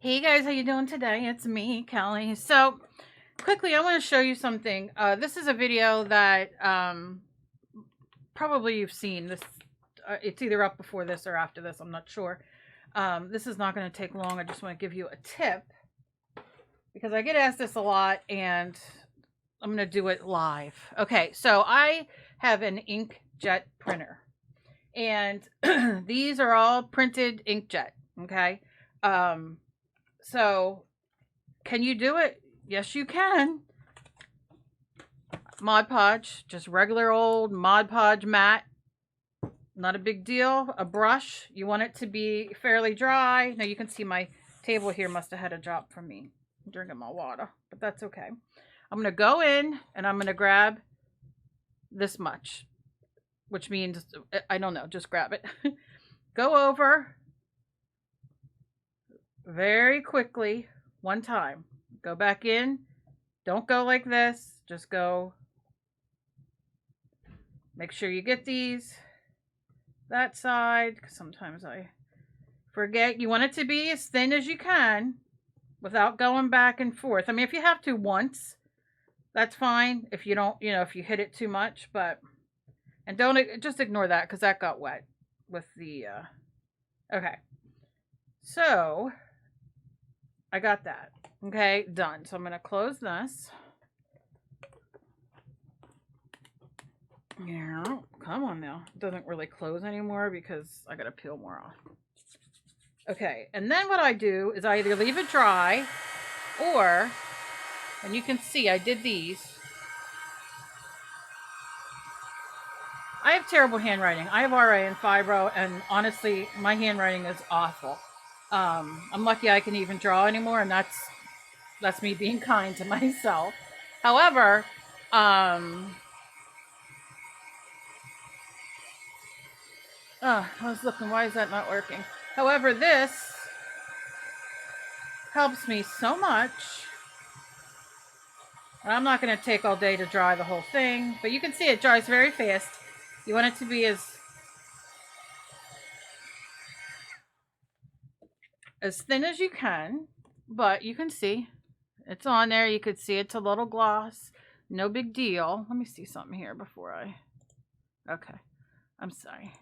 Hey guys, how you doing today? It's me, Kelly. So, quickly, I want to show you something. This is a video that probably you've seen. This, it's either up before this or after this. I'm not sure. This is not going to take long. I just want to give you a tip because I get asked this a lot, and I'm going to do it live. Okay, so I have an INKJET printer, and these are all printed INKJET. Okay. So, can you do it? Yes, you can. Mod Podge, just regular old Mod Podge mat. Not a big deal. A brush. You want it to be fairly dry. Now, you can see my table here must have had a drop from me drinking my water, but that's okay. I'm going to go in and I'm going to grab this much, which means, I don't know, just grab it. Go over very quickly one time. Go back in. Don't go like this. Just go. Make sure you get these. That side. Because sometimes I forget. You want it to be as thin as you can without going back and forth. I mean, if you have to once, that's fine. If you don't, if you hit it too much. But, and don't, just ignore that because that got wet with the, okay. So, I got that. Okay, done. So I'm going to close this. Yeah, come on now. It doesn't really close anymore because I got to peel more off. Okay, and then what I do is I either leave it dry or, and you can see I did these. I have terrible handwriting. I have RA and fibro, and honestly, my handwriting is awful. I'm lucky I can even draw anymore, and that's me being kind to myself. However, I was looking, why is that not working? However, this helps me so much. And I'm not going to take all day to dry the whole thing, but you can see it dries very fast. You want it to be as thin as you can, but you can see it's on there. You could see it's a little gloss. No big deal. Let me see something here before I... Okay. I'm sorry.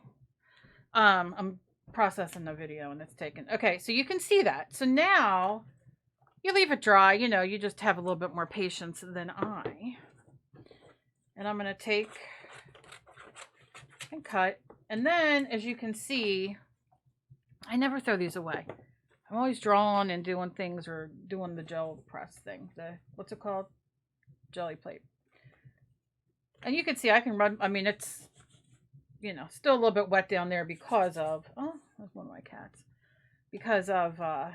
I'm processing the video and it's taken. Okay, so you can see that. So now you leave it dry. You just have a little bit more patience than I. And I'm going to take and cut. And then, as you can see, I never throw these away. I'm always drawing and doing things or doing the gel press thing. What's it called? Jelly plate. And you can see I can run, I mean, it's, still a little bit wet down there because of, oh, that's one of my cats. Because of the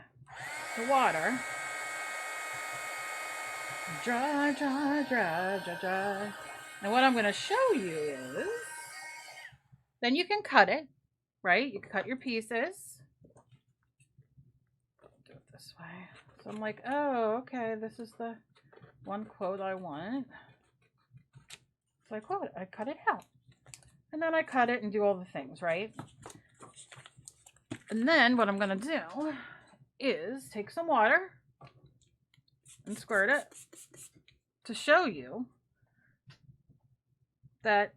water. Dry, dry, dry, dry, dry. Now what I'm going to show you is, then you can cut it, right? You can cut your pieces. Do it this way. So I'm like, oh, okay, this is the one quote I want. So I cut it out. And then I cut it and do all the things, right? And then what I'm going to do is take some water and squirt it to show you that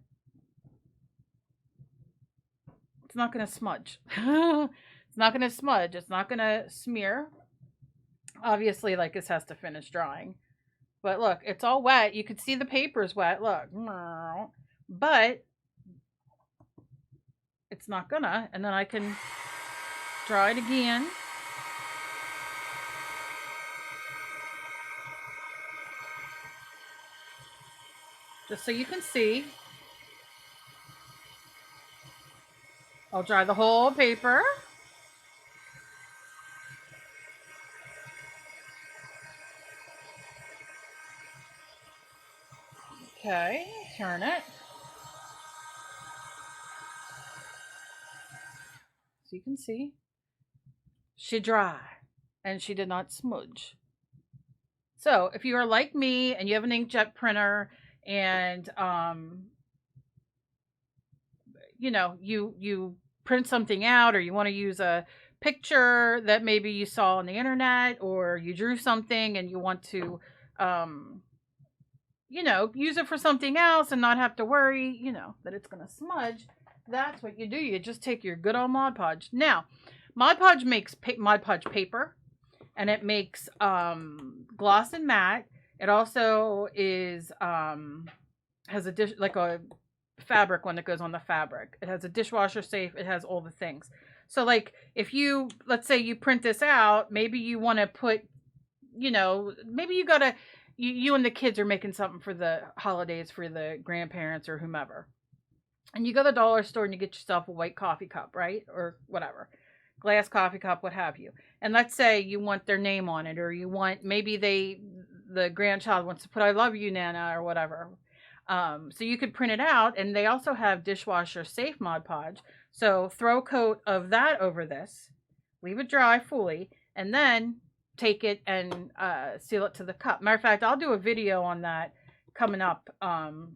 it's not going to smudge. It's not going to smudge. It's not going to smear. Obviously, like, this has to finish drying. But look, it's all wet. You can see the paper's wet. Look. But it's not gonna. And then I can dry it again. Just so you can see. I'll dry the whole paper. Okay, turn it. So you can see. She dry. And she did not smudge. So if you are like me and you have an inkjet printer and you print something out or you want to use a picture that maybe you saw on the internet, or you drew something and you want to, you know, use it for something else and not have to worry, you know, that it's going to smudge. That's what you do. You just take your good old Mod Podge. Now, Mod Podge makes Mod Podge paper, and it makes gloss and matte. It also is has a dish, like a fabric one that goes on the fabric. It has a dishwasher safe. It has all the things. So like if you, let's say you print this out, maybe you want to put, you know, maybe you gotta, you and the kids are making something for the holidays for the grandparents or whomever. And you go to the dollar store and you get yourself a white coffee cup, right? Or whatever. Glass coffee cup, what have you. And let's say you want their name on it, or you want, maybe the grandchild wants to put I love you, Nana, or whatever. So you could print it out, and they also have dishwasher safe Mod Podge. So throw a coat of that over this, leave it dry fully, and then take it and seal it to the cup. Matter of fact, I'll do a video on that coming up,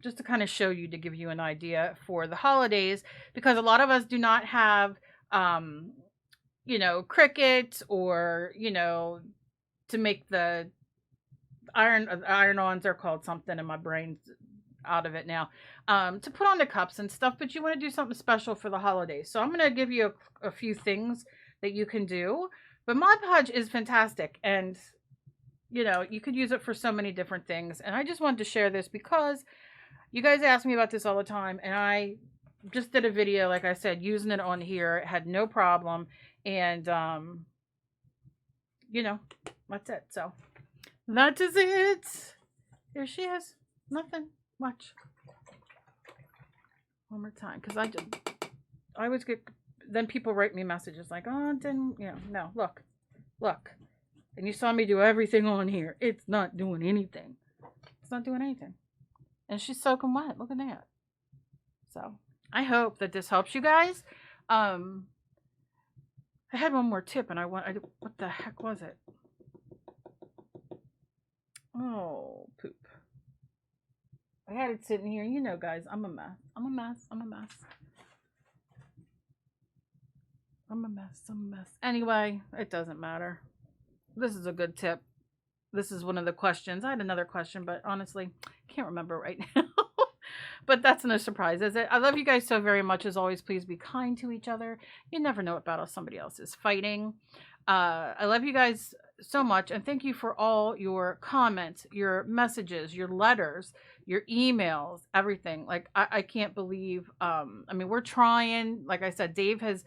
just to kind of show you, to give you an idea for the holidays, because a lot of us do not have, you know, Cricut, or, you know, to make the iron-ons are called something, and my brain's out of it now, to put on the cups and stuff, but you want to do something special for the holidays. So I'm going to give you a few things that you can do, but Mod Podge is fantastic, and you know, you could use it for so many different things. And I just wanted to share this because you guys ask me about this all the time, and I just did a video, like I said, using it on here. It had no problem, and you know, that's it. So that is it. Here she is. Nothing much. One more time, because I always get, then people write me messages like, oh, didn't, you know, no, look, and you saw me do everything on here. It's not doing anything. It's not doing anything. And she's soaking wet. Look at that. So I hope that this helps you guys. I had one more tip, and what the heck was it? Oh, poop. I had it sitting here. You know, guys, I'm a mess. I'm a mess. I'm a mess. I'm a mess. I'm a mess. Anyway, it doesn't matter. This is a good tip. This is one of the questions. I had another question, but honestly, can't remember right now. But that's no surprise, is it? I love you guys so very much. As always, please be kind to each other. You never know what battle somebody else is fighting. I love you guys so much, and thank you for all your comments, your messages, your letters, your emails, everything. Like, I can't believe, I mean, we're trying. Like I said, Dave has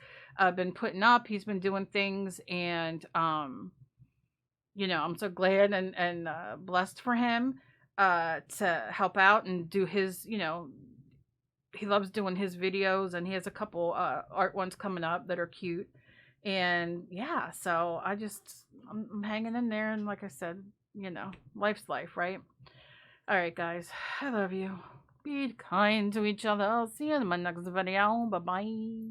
been putting up, he's been doing things, and you know, I'm so glad and blessed for him to help out and do his, you know, he loves doing his videos, and he has a couple art ones coming up that are cute. And yeah, so I'm hanging in there, and like I said, you know, life's life, right? All right, guys, I love you. Be kind to each other. I'll see you in my next video. Bye-bye.